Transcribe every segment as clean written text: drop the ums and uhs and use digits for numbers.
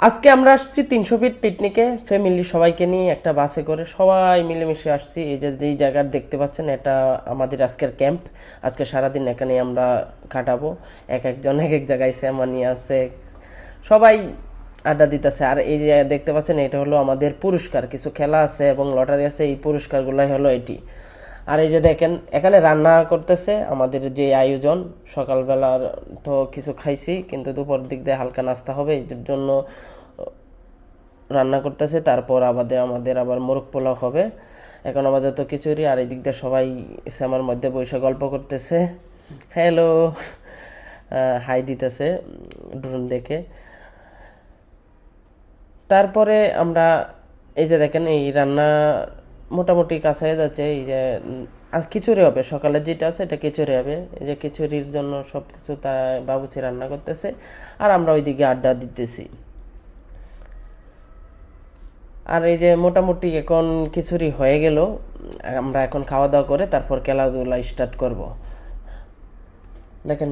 আজকে আমরা আসছি 300 ফিট পিকনিকে ফ্যামিলি সবাইকে নিয়ে একটা বাসে করে সবাই মিলেমিশে আসছি। এই যে যেই জায়গার দেখতে পাচ্ছেন এটা আমাদের আজকের ক্যাম্প। আজকে সারাদিন এখানে আমরা কাটাবো। এক একজন এক এক জায়গায় সেমানি আছে, সবাই আড্ডা দিতেছে। আর এই যে দেখতে পাচ্ছেন এটা হলো আমাদের পুরস্কার, কিছু খেলা আছে এবং লটারি আছে, এই পুরস্কারগুলাই হলো এটি। আর এই যে দেখেন এখানে রান্না করতেছে আমাদের যে আয়োজন। সকালবেলার তো কিছু খাইছি, কিন্তু দুপুর দিক দিয়ে হালকা নাস্তা হবে, এই জন্য রান্না করতেছে। তারপর আমাদের আবার মোরগ পোলাও হবে। এখন আমাদের তো খিচুড়ি, আর এই দিক দিয়ে সবাই শ্যামার মধ্যে বসে গল্প করতেছে, হ্যালো হাই দিতেছে ড্রোন দেখে। তারপরে আমরা এই যে দেখেন এই রান্না মোটামুটি কাছে যাচ্ছে। এই যে খিচুড়ি হবে, সকালে যেটা আছে এটা খিচুড়ি হবে। এই যে খিচুড়ির জন্য সব কিছু তা বাবুচি রান্না করতেছে, আর আমরা ওইদিকে আড্ডা দিতেছি। আর এই যে মোটামুটি এখন খিচুড়ি হয়ে গেল, আমরা এখন খাওয়া দাওয়া করে তারপর খেলাধুলা স্টার্ট করব। দেখেন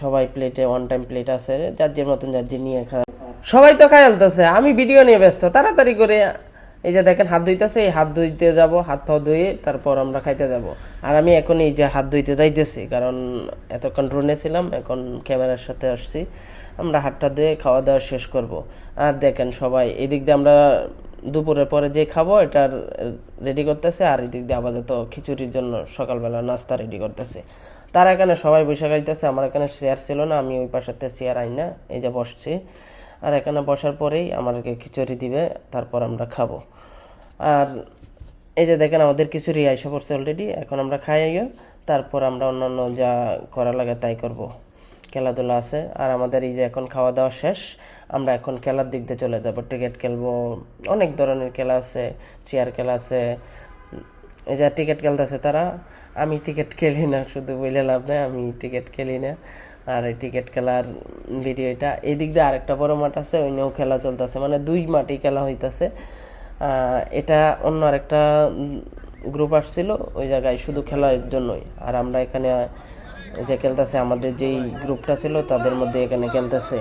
সবাই প্লেটে ওয়ান টাইম প্লেট আছে, যার যে মতন যার যে নিয়ে খাওয়া। সবাই তো খাই আলতেছে, আমি ভিডিও নিয়ে ব্যস্ত, তাড়াতাড়ি করে। এই যে দেখেন হাত ধুইতেছে, এই হাত ধুইতে যাব, হাত পাও ধুয়ে তারপর আমরা খাইতে যাব। আর আমি এখন এই যে হাত ধুইতে যাইতেছি, কারণ এতক্ষণ ড্রোনে ছিলাম, এখন ক্যামেরার সাথে আসছি। আমরা হাতটা ধুয়ে খাওয়া দাওয়া শেষ করব। আর দেখেন সবাই এদিক দিয়ে আমরা দুপুরের পরে যে খাবো এটার রেডি করতেছে, আর এদিক দিয়ে আপাতত খিচুড়ির জন্য সকালবেলা নাস্তা রেডি করতেছে। তার এখানে সবাই বসে খাইতেছে। আমার এখানে চেয়ার ছিল না, আমি ওই পাশেতে চেয়ার আই না, এই যে বসছি। আর এখানে বসার পরেই আমাদেরকে খিচুড়ি দিবে, তারপর আমরা খাবো। আর এই যে দেখেন আমাদের খিচুড়ি আইসা পড়ছে অলরেডি, এখন আমরা খাইও, তারপর আমরা অন্যান্য যা করা লাগে তাই করব। খেলাধুলা আছে। আর আমাদের এই যে এখন খাওয়া দাওয়া শেষ, আমরা এখন খেলার দিক দিয়ে চলে যাব। ক্রিকেট খেলবো, অনেক ধরনের খেলা আছে, চেয়ার খেলা আছে। এই যে টিকিট খেলতেছে তারা, আমি টিকিট খেলি না, শুধু বলে লাভ নেই, আমি টিকিট খেলি না। আর এই টিকিট খেলার ভিডিওটা এই দিক দিয়ে আরেকটা বড় মাঠ আছে, ওই নিয়েও খেলা চলতেছে, মানে দুই মাঠই খেলা হইতেছে। এটা অন্য আরেকটা গ্রুপ আসছিল ওই জায়গায় শুধু খেলার জন্যই। আর আমরা এখানে যে খেলতেছে, আমাদের যেই গ্রুপটা ছিল তাদের মধ্যে এখানে খেলতেছে।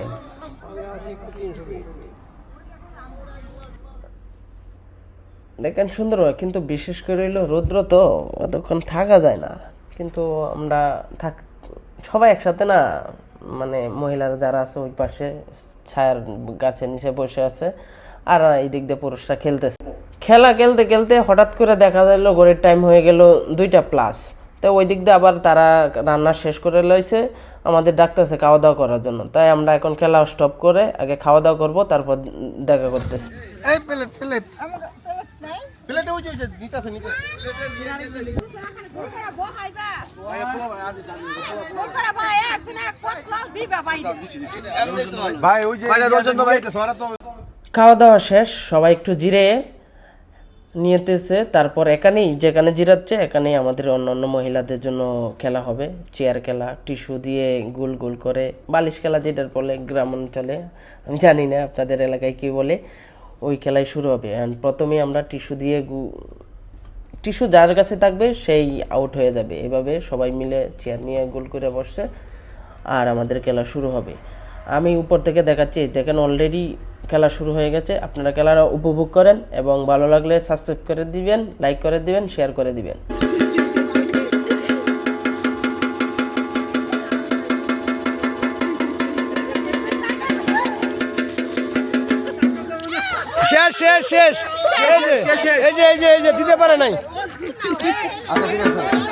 দেখেন সুন্দর, কিন্তু বিশেষ করে হইলো রৌদ্র তো অতক্ষণ থাকা যায় না। কিন্তু আমরা সবাই একসাথে না, মানে মহিলারা যারা আছে ওই পাশে ছায়ার গাছের নিচে বসে আছে, আর এই দিক দিয়ে পুরুষরা খেলতেছে। খেলা খেলতে খেলতে হঠাৎ করে দেখা গেল ঘড়ির টাইম হয়ে গেল 2টা+। তো ওই দিক দিয়ে আবার তারা রান্না শেষ করে লইছে, আমাদের ডাকতেছে খাওয়া দাওয়া করার জন্য। তাই আমরা এখন খেলা স্টপ করে আগে খাওয়া দাওয়া করবো, তারপর দেখা করতেছি। এই প্লেট প্লেট প্লেটে ওই যে নিতাছে নিতে ভাই ওই যে রোজন ভাই সোরা তো খাওয়া দাওয়া শেষ, সবাই একটু জিরে নিয়েতেছে। তারপর এখানেই যেখানে জিরাচ্ছে এখানেই আমাদের অন্য মহিলাদের জন্য খেলা হবে, চেয়ার খেলা, টিস্যু দিয়ে গোল গোল করে বালিশ খেলা, যেটার বলে গ্রাম অঞ্চলে, আমি জানি না আপনাদের এলাকায় কী বলে, ওই খেলাই শুরু হবে। অ্যান্ড প্রথমে আমরা টিস্যু দিয়ে টিস্যু যার কাছে থাকবে সেই আউট হয়ে যাবে। এভাবে সবাই মিলে চেয়ার নিয়ে গোল করে বসছে, আর আমাদের খেলা শুরু হবে। আমি উপর থেকে দেখাচ্ছি, দেখেন অলরেডি খেলা শুরু হয়ে গেছে। আপনারা খেলাটা উপভোগ করেন এবং ভালো লাগলে সাবস্ক্রাইব করে দিবেন, লাইক করে দিবেন, শেয়ার করে দিবেন। শেষ শেষ শেষ, এই যে দিতে পারে নাই।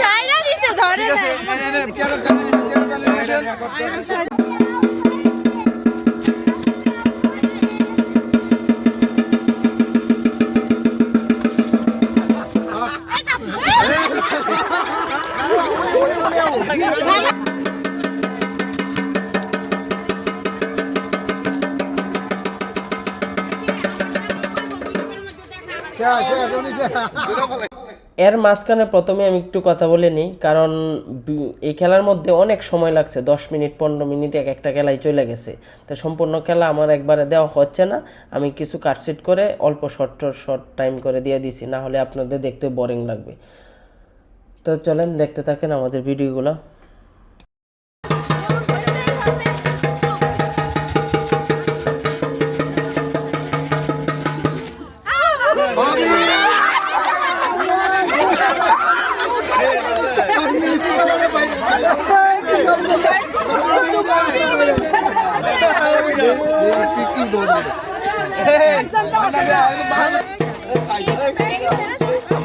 চাইনা দিতে ধরে না। এর মাঝখানে প্রথমে আমি একটু কথা বলে নিই, কারণ এই খেলার মধ্যে অনেক সময় লাগছে, 10 মিনিট 15 মিনিট এক একটা খেলায় চলে গেছে। তো সম্পূর্ণ খেলা আমার একবারে দেওয়া হচ্ছে না, আমি কিছু কাটসিট করে অল্প শর্ট টাইম করে দিয়ে দিছি, না হলে আপনাদের দেখতে বোরিং লাগবে। তো চলেন দেখতে থাকেন আমাদের ভিডিওগুলো।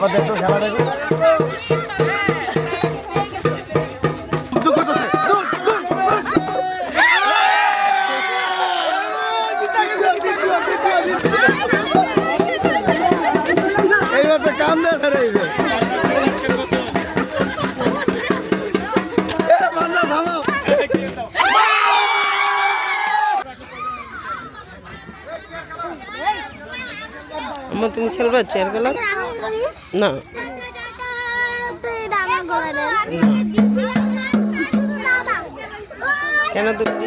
আব্বা দেখো খেলা দেখো দুঃখ করতেছে এইবার তো কাম দেয় রে তুমি খেলবে চেয়ার খেলা না কেন তুমি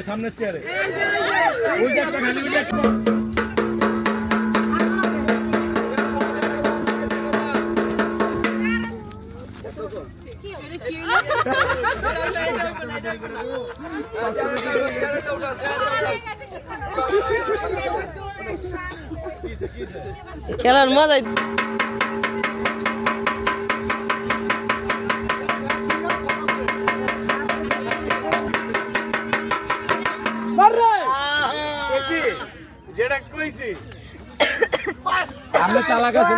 সামনের চেয়ারে খেলার মজাই যেটা কইছি আমি চালাক আছি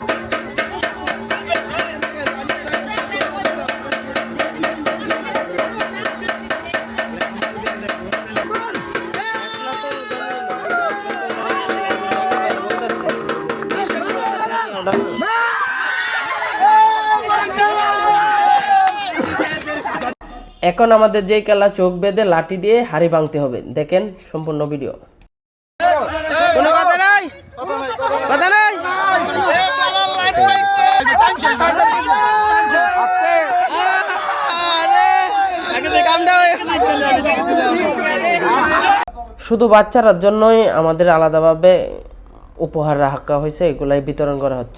এখন আমাদের যেই খেলা চোখ বেঁধে লাঠি দিয়ে হাড়ি ভাঙতে হবে দেখেন সম্পূর্ণ ভিডিও কোনো কথা নাই কথা নাই শুধু বাচ্চারার জন্যই আমাদের আলাদাভাবে উপহার রাখা হয়েছে এগুলাই বিতরণ করা হচ্ছে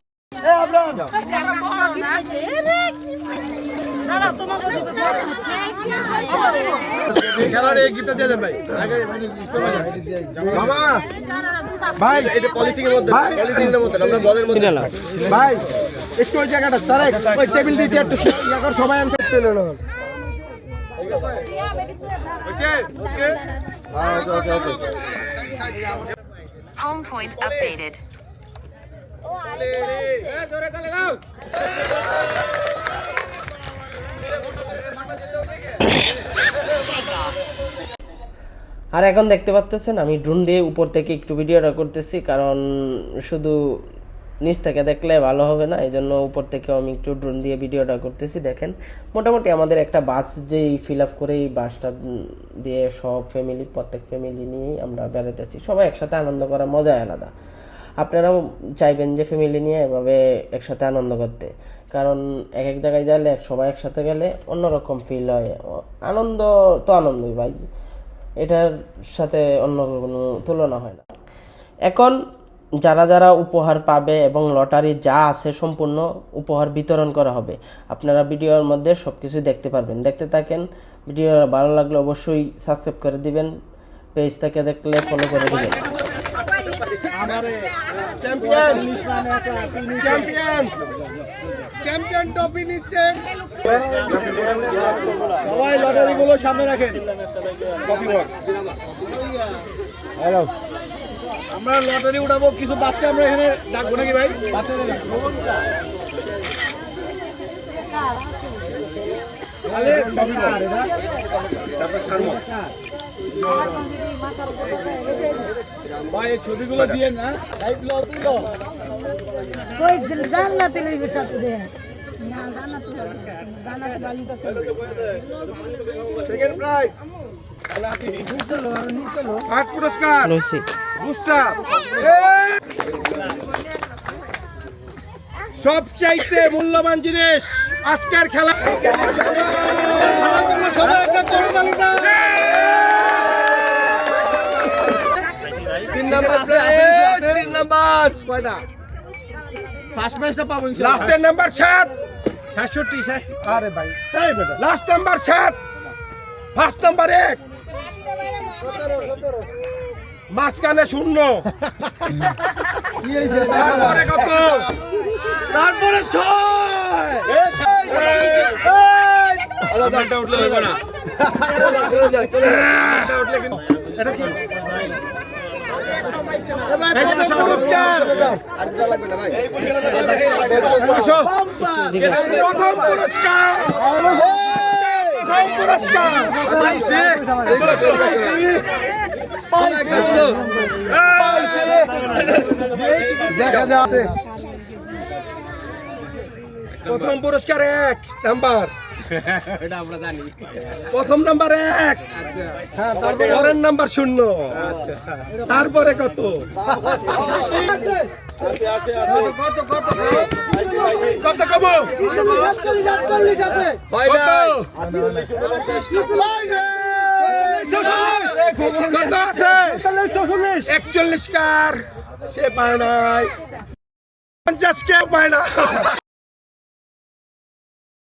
খেলার এই গিফটটা দিয়ে দেন ভাই আগে মামা ভাই এটা পলিথিনের মধ্যে পলিথিনের মধ্যে আমরা বলের মধ্যে ভাই একটু ওই জায়গাটা তারে ওই টেবিল দিয়ে একটু ইয়া কর সবাই আনতে চলে না ঠিক আছে ওকে Home point updated. জোরে চলে যাও আর এখন দেখতে পাচ্ছেন আমি ড্রোন দিয়ে উপর থেকে একটু ভিডিওটা করতেছি কারণ শুধু নিচ থেকে দেখলে ভালো হবে না, এই জন্য উপর থেকেও আমি একটু ড্রোন দিয়ে ভিডিওটা করতেছি। দেখেন মোটামুটি আমাদের একটা বাস যেই ফিল আপ করে এই বাসটা দিয়ে সব ফ্যামিলি প্রত্যেক ফ্যামিলি নিয়েই আমরা বেড়াতেছি। সবাই একসাথে আনন্দ করার মজাই আলাদা। আপনারাও চাইবেন যে ফ্যামিলি নিয়ে এভাবে একসাথে আনন্দ করতে, কারণ এক এক জায়গায় গেলে সবাই একসাথে গেলে অন্যরকম ফিল হয়। আনন্দ তো আনন্দই ভাই, এটার সাথে অন্য কোনো তুলনা হয় না। এখন যারা যারা উপহার পাবে এবং লটারি যা আছে সম্পূর্ণ উপহার বিতরণ করা হবে। আপনারা ভিডিওর মধ্যে সব কিছু দেখতে পারবেন। দেখতে থাকেন। ভিডিও ভালো লাগলে অবশ্যই সাবস্ক্রাইব করে দিবেন, পেজ থেকে দেখলে ফলো করে দিবেন। চ্যাম্পিয়ন চ্যাম্পিয়ন চ্যাম্পিয়ন ট্রফি নিচ্ছেন সবাই লটারি গুলো সামনে রাখেন। হ্যালো আমরা লটারি উঠাবো, কিছু বাচ্চা আমরা এখানে ডাকবো নাকি ভাই? ভাই এই ছবিগুলো দিয়ে না সেকেন্ড প্রাইজ আট পুরস্কার বুস্টার সবচাইতে মূল্যবান জিনিস আজকের খেলা। তিন নাম্বার কয়টা? ফার্স্ট ম্যাচটা পাবো লাস্টের নাম্বার 7 67 আরে ভাই এই বেটা লাস্ট নাম্বার 7 ফার্স্ট নাম্বার 1 মাঝখানে 0 তারপরে কত তারপরে 6 এই উঠলে হবে না চলে এটা কি পুরস্কার প্রথম পুরস্কার দেখা যাচ্ছে প্রথম পুরস্কার 1 নাম্বার, প্রথম নাম্বার 1, পরের নাম্বার 0, তারপরে কত? কত কব? কত আছে? 41 কার সে পায় নাই, 50 কেউ পায় না।